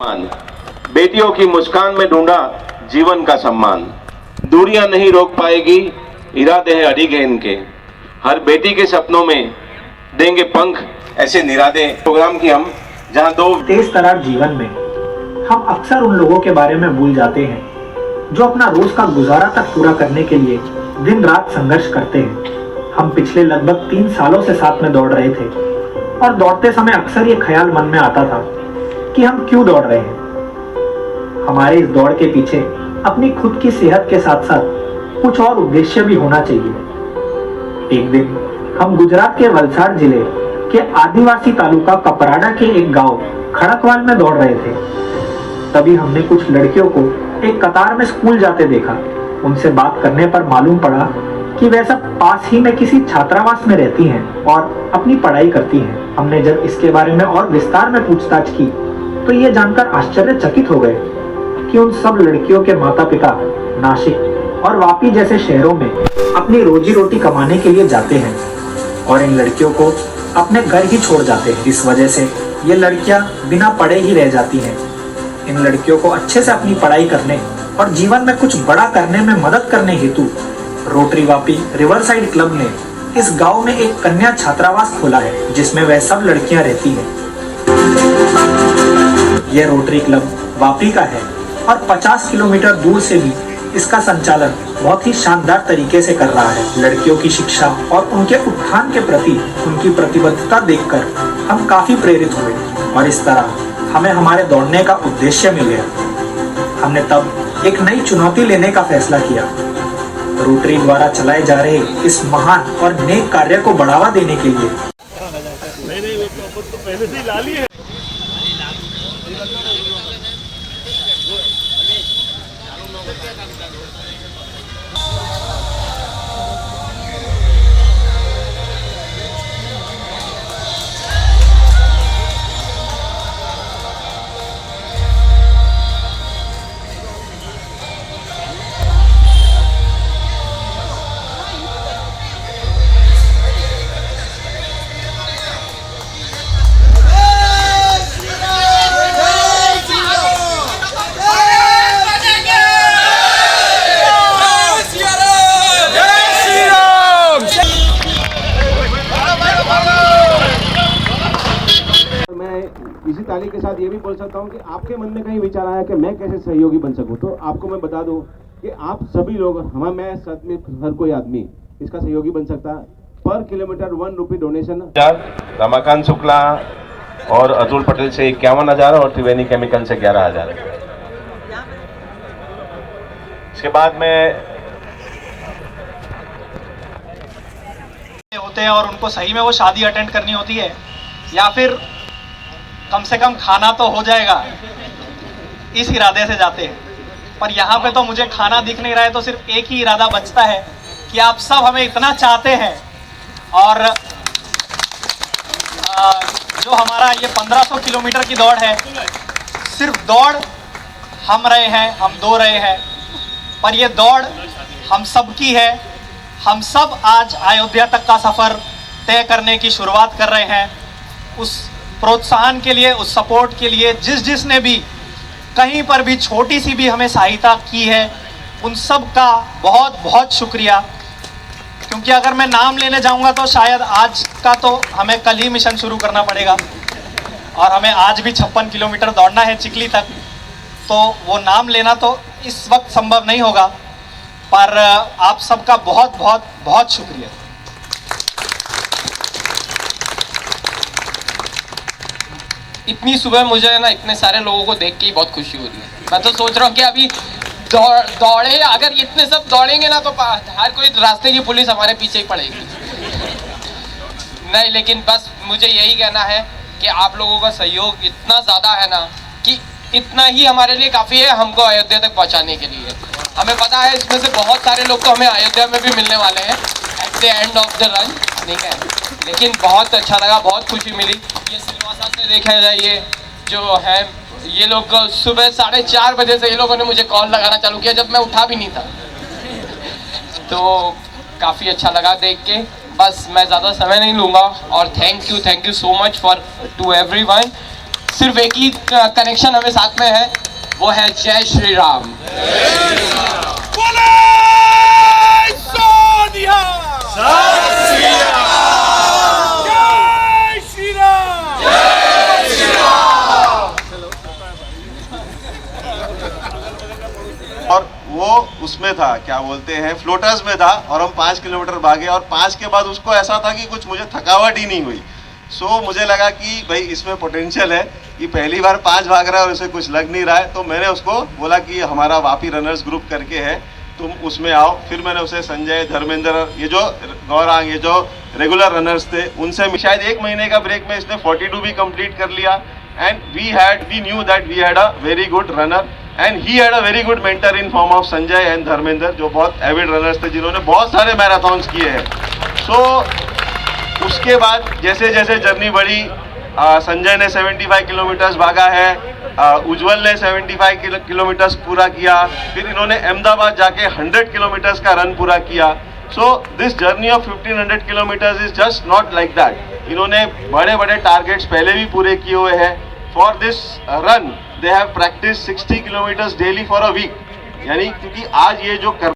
सम्मान, बेटियों की मुस्कान में ढूंढा जीवन का सम्मान। दूरियां नहीं रोक पाएगी, इरादे हैं अड़िग है इनके। हर बेटी के सपनों में देंगे पंख, ऐसे निरादे प्रोग्राम की हम जहां दो तेज तरार जीवन में हम अक्सर उन लोगों के बारे में भूल जाते हैं जो अपना रोज का गुजारा तक पूरा करने के लिए दिन रात संघर्ष करते हैं। हम पिछले लगभग 3 सालों से साथ में दौड़ रहे थे और दौड़ते समय अक्सर ये ख्याल मन में आता था कि हम क्यों दौड़ रहे हैं। हमारे इस दौड़ के पीछे अपनी खुद की सेहत के साथ साथ कुछ और उद्देश्य भी होना चाहिए। एक दिन हम गुजरात के वलसाड जिले के आदिवासी तालुका कपराडा के एक गांव खड़कवाल में दौड़ रहे थे। तभी हमने कुछ लड़कियों को एक कतार में स्कूल जाते देखा। उनसे बात करने पर मालूम पड़ा कि वह सब पास ही में किसी छात्रावास में रहती हैं और अपनी पढ़ाई करती हैं। हमने जब इसके बारे में और विस्तार में पूछताछ की तो ये जानकर आश्चर्यचकित हो गए कि उन सब लड़कियों के माता पिता नासिक और वापी जैसे शहरों में अपनी रोजी रोटी कमाने के लिए जाते हैं और इन लड़कियों को अपने घर ही छोड़ जाते हैं। इस वजह से ये लड़कियां बिना पढ़े ही रह जाती हैं। इन लड़कियों को अच्छे से अपनी पढ़ाई करने और जीवन में कुछ बड़ा करने में मदद करने हेतु रोटरी वापी रिवरसाइड क्लब ने इस गांव में एक कन्या छात्रावास खोला है जिसमें वह सब लड़कियां रहती हैं। यह रोटरी क्लब वापी का है और 50 किलोमीटर दूर से भी इसका संचालन बहुत ही शानदार तरीके से कर रहा है। लड़कियों की शिक्षा और उनके उत्थान के प्रति उनकी प्रतिबद्धता देखकर हम काफी प्रेरित हुए और इस तरह हमें हमारे दौड़ने का उद्देश्य मिल गया। हमने तब एक नई चुनौती लेने का फैसला किया। रोटरी द्वारा चलाए जा रहे इस महान और नेक कार्य को बढ़ावा देने के लिए इसी तारीख के साथ ये भी बोल सकता हूँ कि आपके मन में कहीं विचार आया कि मैं कैसे सहयोगी बन सकूँ, तो आपको मैं बता दूँ कि आप सभी लोग मैं साथ में हर कोई आदमी इसका सहयोगी बन सकता है। पर किलोमीटर 1 रुपये डोनेशन। रमाकांत शुक्ला और अतुल पटेल से 51,000 और त्रिवेणी केमिकल से 11,000। इसके बाद में होते हैं और उनको सही में वो शादी अटेंड करनी होती है या फिर कम से कम खाना तो हो जाएगा, इस इरादे से जाते हैं। पर यहाँ पे तो मुझे खाना दिख नहीं रहा है, तो सिर्फ एक ही इरादा बचता है कि आप सब हमें इतना चाहते हैं और जो हमारा ये 1500 किलोमीटर की दौड़ है, सिर्फ दौड़ हम रहे हैं, हम दो रहे हैं, पर ये दौड़ हम सब की है। हम सब आज अयोध्या तक का सफ़र तय करने की शुरुआत कर रहे हैं। उस प्रोत्साहन के लिए, उस सपोर्ट के लिए जिसने भी कहीं पर भी छोटी सी भी हमें सहायता की है, उन सब का बहुत बहुत शुक्रिया। क्योंकि अगर मैं नाम लेने जाऊंगा तो शायद आज का तो हमें कल ही मिशन शुरू करना पड़ेगा और हमें आज भी 56 किलोमीटर दौड़ना है चिकली तक, तो वो नाम लेना तो इस वक्त संभव नहीं होगा। पर आप सबका बहुत बहुत बहुत शुक्रिया। इतनी सुबह मुझे ना इतने सारे लोगों को देख के ही बहुत खुशी हो रही है। मैं तो सोच रहा हूँ कि अभी दौड़े अगर इतने सब दौड़ेंगे ना तो हर कोई रास्ते की पुलिस हमारे पीछे ही पड़ेगी। नहीं, लेकिन बस मुझे यही कहना है कि आप लोगों का सहयोग इतना ज़्यादा है ना कि इतना ही हमारे लिए काफ़ी है हमको अयोध्या तक पहुँचाने के लिए। हमें पता है इसमें से बहुत सारे लोग तो हमें अयोध्या में भी मिलने वाले हैं at the end of the run, ठीक है। लेकिन बहुत अच्छा लगा, बहुत खुशी मिली। ये सिलवासा से देखा जाए, ये जो है ये लोग सुबह 4:30 बजे से ये लोगों ने मुझे कॉल लगाना चालू किया जब मैं उठा भी नहीं था, तो काफ़ी अच्छा लगा देख के। बस मैं ज़्यादा समय नहीं लूँगा और thank you so much for to everyone. सिर्फ एक ही कनेक्शन हमें साथ में है, वो है जय श्री राम। और वो उसमें था, क्या बोलते हैं, फ्लोटर्स में था, और हम 5 किलोमीटर भागे और 5 के बाद उसको ऐसा था कि कुछ मुझे थकावट ही नहीं हुई। सो मुझे लगा कि भाई इसमें पोटेंशियल है, कि पहली बार 5 भाग रहा है और उसे कुछ लग नहीं रहा है। तो मैंने उसको बोला कि हमारा वापी रनर्स ग्रुप करके है, तुम उसमें आओ। फिर मैंने उसे संजय, धर्मेंद्र, ये जो गौरांग, ये जो रेगुलर रनर्स थे, उनसे शायद 1 महीने का ब्रेक में इसने 42 भी कंप्लीट कर लिया। And we knew that we had a very good runner and he had a very good mentor in form of Sanjay and Dharmendra, जो बहुत एविड रनर्स थे, जिन्होंने बहुत सारे मैराथन्स किए हैं। सो उसके बाद जैसे जैसे जर्नी बढ़ी, संजय ने 75 किलोमीटर्स भागा है, उज्जवल ने 75 किलोमीटर्स पूरा किया, फिर इन्होंने अहमदाबाद जाके 100 किलोमीटर्स का रन पूरा किया। So this journey of 1500 kilometres is just not like that. इन्होंने बड़े बड़े टारगेट्स पहले भी पूरे किए हुए हैं। For this run they have practice 60 kilometres daily for a week, यानी क्योंकि आज ये जो कर